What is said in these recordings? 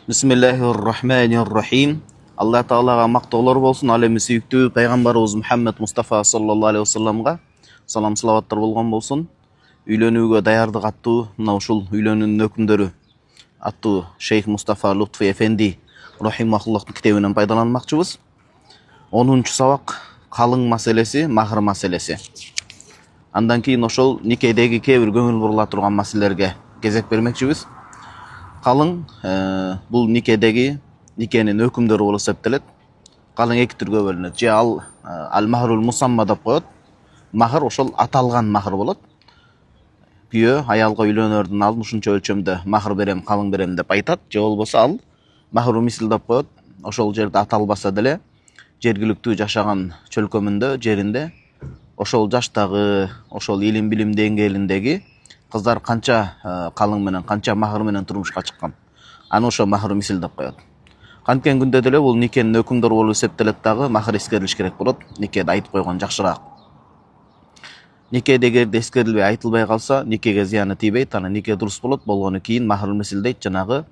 Bismillahirrahmanirrahim. Allah Taala'ga maqtovlar bolsun. Alemi sүйүктүү пайгамбарыбыз Muhammed Mustafa sallallahu aleyhi wasallamга салам салаваттар болгон болсун. Үйлөнүүгө даярдык аттуу мына ушул үйлөнүүнүн өкүмдөрү аттуу Шейх Мустафа Лутфи Эфенди рахимахуллахтын китебинен пайдаланмакчыбыз. 10-чу сабак калың маселеси, махыр маселеси. Андан кийин ошол никедеги кээ бир көңүл бурула турган маселелерге кезек бермекчибиз. Калың бул никедеги никенин өкүмдөрү болуп эсептелет. Калың эки түргө бөлүнөт. Же ал махрул мусамма деп коет. Махыр ошол аталган махыр болот. Күйөө аялга үйлөнөрдүн алдын ушунча өлчөмдө махыр берем, калың берем деп айтат. Же болбосо ал махру мисл деп коет. Ошол жерде аталбаса деле жергиликтүү жашаган чөлкөмүндө, жеринде ошол жаштагы, ошол илим билим деңгээлиндеги кыздар канча калың менен, канча махыр менен турмушка чыккан. Аны ошо махру мисл деп коет. Канткен күндө деле бул никенин өкүмдөрү болуп эсептелет дагы, махыр эскерилиш керек болот. Никеде айтып койгон жакшыраак. Никеде эгерде эскерилбей айтылбай калса, никеге зыяны тийбейт, аны нике дурус болот. Болгону кийин махру мисл дейт, жанагы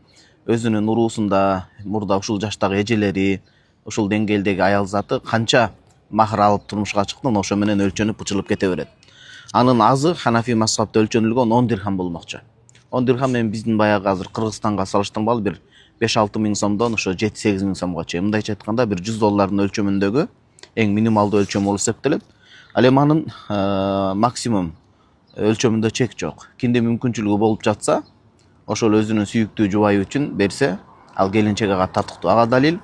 өзүнүн уруусунда, мурда ушул жаштагы эжелери, ушул деңгээлдеги аял заты канча махыр алып турмушка чыкты, ошо менен өлчөнүп бучулуп кете берет. Анын азы Ханафи мазхабта өлчөнүлгөн 10 дирхам болмокчу. 10 дирхам мен биздин баягы азыр Кыргызстанга салыштырмалуу бир 5-6 миң сомдон ошо 7-8 миң сомго чейин. Мындайча айтканда бир 100 доллардын өлчөмүндөгү эң минималдуу өлчөм болуп эсептелет. Ал эми анын максимум өлчөмүндө чек жок. Кимде мүмкүнчүлүгү болуп жатса, ошол өзүнүн сүйүктүү жубайы үчүн берсе, ал келинчеге ага татыктуу. Ага далил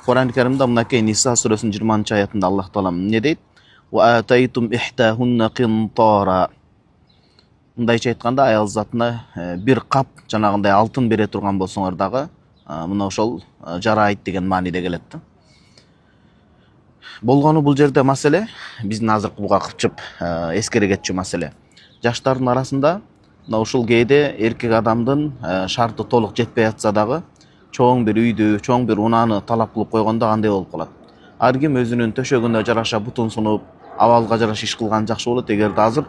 Кур'ан-ы Каримде мынакей Ниса сүрөсүнүн 20-аятында Аллах Таала эмне дейт? Ва атайтум ихтахунна qintara. Мындайча айтканда аял затына бир кап жанагындай алтын бере турган болсоңор дагы, мына ошол жарайт деген мааниде келет да. Болгону бул жерде маселе биздин азыркы буга кырчып эскере кетчү маселе. Жаштардын арасында мына ушул кээде эркек адамдын шарты толук жетпей атса дагы, чоң бир үйдү, чоң бир унааны талап кылып койгондо кандай болуп калат? Ар ким өзүнүн төшөгүнө жараша бутун сунуп, абалга жараша иш кылган жакшы болот. Эгерде азыр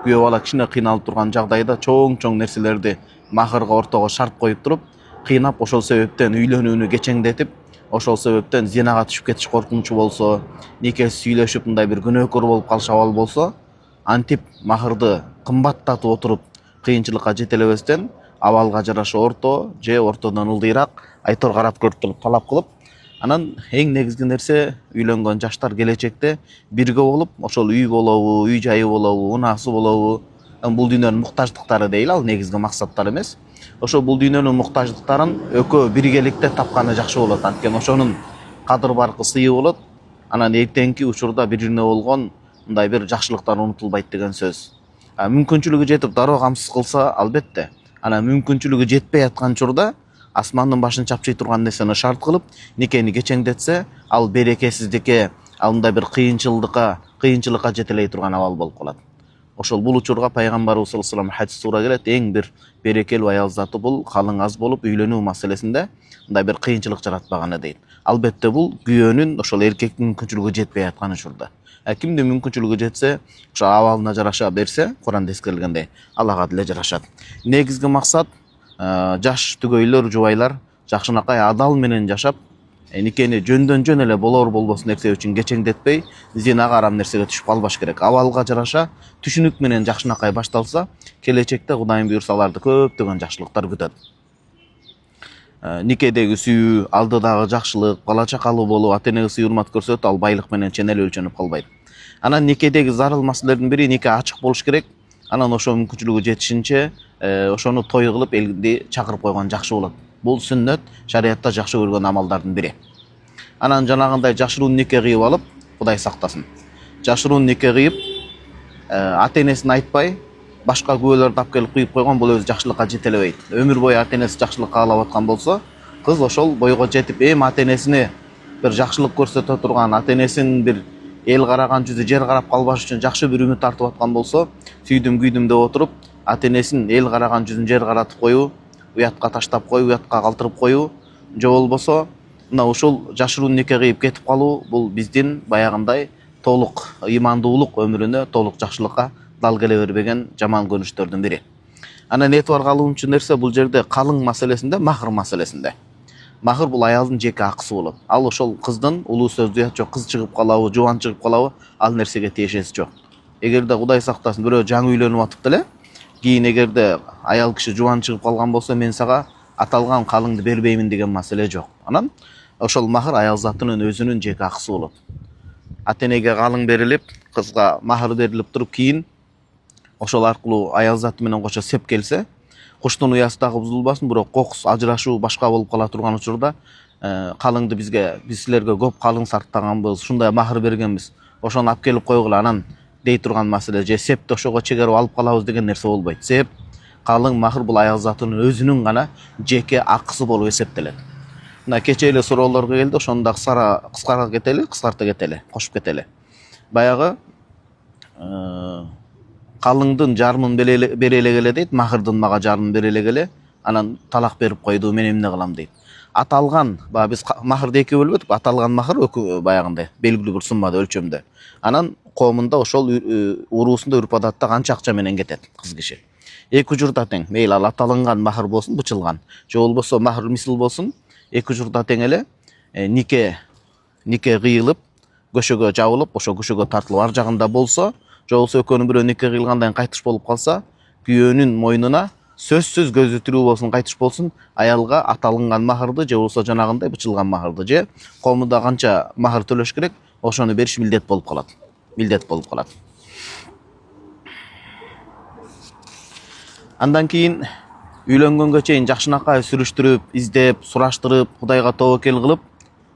күйөө бала кичине кыйналып турган жагдайда чоң нерселерди махырга ортого шарт коюп туруп, кыйнап ошол себептен үйлөнүүнү кечеңдетип, ошол себептен зинага түшүп кетиш коркунучу болсо, никеси сүйлөшүп мындай бир күнөөкөр болуп калыш абал болсо, антип махырды кымбаттатып отуруп кыйынчылыкка жетелебестен абалга жараша орто же ортодон ылдыйраак айтор карап көрүп туруп талап кылып, анан эң негизги нерсе үйлөнгөн жаштар келечекте бирге болуп, ошол үй болобу, үй жайы болобу, унаасы болобу, бул дүйнөнүн муктаждыктары дейли, ал негизги максаттар эмес. Ошо бул дүйнөнүн муктаждыктарын экөө биргеликте тапканы жакшы болот. Анткени ошонун кадыр баркы сыйы болот. Анан эртеңки учурда бирине болгон мындай бир жакшылыктар унутулбайт деген сөз. Мүмкүнчүлүгү жетип дароо камсыз кылса, албетте. Анан мүмкүнчүлүгү жетпей аткан учурда асмандын башын чапчый турган нерсени шарт кылып, никени кечеңдетсе, ал берекесиздикке, ал мындай бир кыйынчылыкка жетелей турган абал болуп калат. Ошол бул учурга пайгамбарыбыз саллаллаху алейхи ва саллям хадис туура келет. Эң бир берекелүү аял заты бул калың аз болуп үйлөнүү маселесинде мындай бир кыйынчылык жаратпаганы дейт. Албетте бул күйөөнүн ошол эркектин мүмкүнчүлүгү жетпей аткан учурда. Кимдин мүмкүнчүлүгү жетсе, ошо абалына жараша берсе, Куранда эскерилгендей, Аллага деле жарашат. Негизги максат жаш түгөйлөр, жубайлар жакшынакай адал менен жашап, никени жөндөн жөн эле болор болбос нерсе үчүн кечеңдетпей, зинага арам нерсеге түшүп калбаш керек. Абалга жараша түшүнүк менен жакшынакай башталса, келечекте Кудайым буйрса аларды көптөгөн жакшылыктар күтөт. Никедеги сүйүү, алдыдагы жакшылык, бала чакалуу болуп, ата-энеге сый урмат көрсөтүп, ал байлык менен чен эле өлчөнүп калбайт. Анан никедеги зарыл маселелердин бири нике ачык болуш керек. Анан ошо мүмкүнчүлүгү жетишинче ошону той кылып элди чакырып койгон жакшы болот. Бул сүннөт, шариятта жакшы көргөн амалдардын бири. Анан жанагындай жашыруун нике кыйып алып, Кудай сактасын. Жашыруун нике кыйып, ата-энесин айтпай, башка күбөлөрдү алып келип кыйып койгон, бул өзү жакшылыкка жетелебейт. Өмүр бою ата-энеси жакшылык каалап аткан болсо, кыз ошол бойго жетип, ата-энесине бир жакшылык көрсөтө турган, ата-энесин бир эл караган жүзү жер карап калбаш үчүн жакшы бир үмүт артып аткан болсо, сүйдүм күйдүм деп отуруп, ата-энесин эл караган жүзүн жер каратып коюу, уятка таштап коюу, уятка калтырып коюу, же болбосо мына ушул жашыруун нике кыйып кетип калуу, бул биздин баягындай толук ыймандуулук өмүрүнө, толук жакшылыкка дал келе бербеген жаман көрүнүштөрдүн бири. Анан этибар алуучу нерсе бул жерде калың маселесинде, махыр маселесинде. Махыр бул аялдын жеке акысы болот. Ал ошол кыздын улуу сөздү уят жок, кыз чыгып калабы, жубан чыгып калабы, ал нерсеге тиешеси жок. Эгерде Кудай сактасын бирөө жаңы үйлөнүп атып деле, кийин эгерде аял киши жубан чыгып калган болсо, мен сага аталган калыңды бербеймин деген маселе жок. Анан ошол махыр аял затынын өзүнүн жеке акысы болот. Ата энеге калың берилип, кызга махыр берилип туруп, кийин ошол аркылуу аял заты менен кошо сеп келсе, куштун уясы дагы бузулбасын, бирок кокус, ажырашуу башка болуп кала турган учурда калыңды биз силерге көп калың сарптаганбыз, ушундай махыр бергенбиз, ошону алып келип койгула анан дей турган маселе, же септи ошого чегерип алып калабыз деген нерсе болбойт. Сеп, калың, махыр бул аял затынын өзүнүн гана жеке акысы болуп эсептелет. Мына кече эле суроолорго келди, ошону дагы кыскарта кетели, кошуп кетели. Баягы калыңдын жарымын бере эле келе дейт, махырдын мага жарымын бере эле келе, анан талак берип койду, мен эмне кылам дейт. Аталган, баягы биз махырды эки бөлбөдүк, аталган махыр баягындай белгилүү бир суммада, өлчөмдө. Анан коомунда ошол уруусунда үрп адатта канча акча менен кетет кыз киши. Эки учурда тең, мейли ал аталынган махыр болсун, бычылган, же болбосо махыр мисыл болсун, эки учурда тең эле нике кыйылып, көшөгө жабылып, ошо көшөгө тартылып ар жагында болсо, же болбосо экөөнүн бирөө нике кыйылгандан кайтыш болуп калса, күйөөнүн мойнуна сөзсүз көзү тирүү болсун, кайтыш болсун, аялга аталынган махырды же болбосо жанагындай бычылган махырды, же коомунда канча махыр төлөш керек, ошону бериш милдет болуп калат. Андан кийин үйлөнгөнгө чейин жакшынакай сүрүштүрүп, издеп, сураштырып, Кудайга тобокел кылып,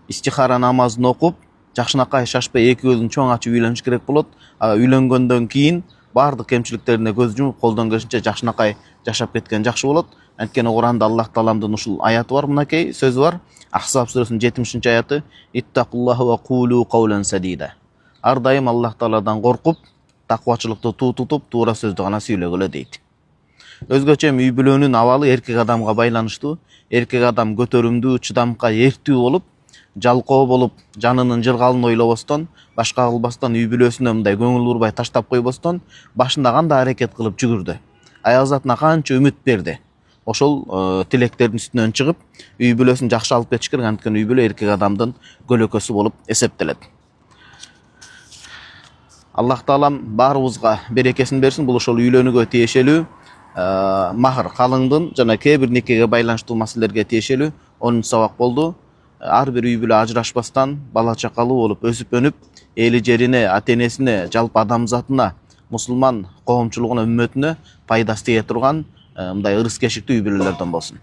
истихара намазын окуп, жакшынакай шашпай эки көзүн чоң ачып үйлөнүш керек болот. Үйлөнгөндөн кийин баардык кемчиликтерине көз жумуп, колдон келишинче жакшынакай жашап кеткен жакшы болот. Анткени Куранда Аллах Тааланын ушул аяты бар, мынакей сөзү бар. Ахсаб сүрөсүнүн 70-аяты: «Иттакуллаха ва кулу каулан садида». Ар дайым Аллах Тааладан коркуп, таквачылыкты тутуп, туура сөздү гана сүйлөгүлө дейт. Өзгөчө үй бүлөнүн абалы эркек адамга байланыштуу. Эркек адам көтөрүмдүү, чыдамкай, эрктүү болуп, жалкоо болуп, жанынын жыргалын ойлобостон, башка кылбастан, үй бүлөсүнө мындай көңүл бурбай таштап койбостон, башында кандай аракет кылып жүгүрдү, аял затына канча үмүт берди, ошол тилектердин үстүнөн чыгып, үй бүлөсүн жакшы алып кетиш керек. Анткени үй бүлө эркек адамдын көлөкөсү болуп эсептелет. Аллах Таалам баарыбызга берекесин берсин. Бул ошол үйлөнүүгө тиешелүү махыр, калыңдын жана кээ бир никеге байланыштуу маселелерге тиешелүү 10 сабак болду. Ар бир үй бүлө ажырашпастан, бала чакалуу болуп өсүп өнүп, эли жерине, ата энесине, жалпы адамзатына, мусулман коомчулугуна, үммөтүнө пайдасы тие турган мындай ырыс кешиктүү үй бүлөлөрдөн болсун.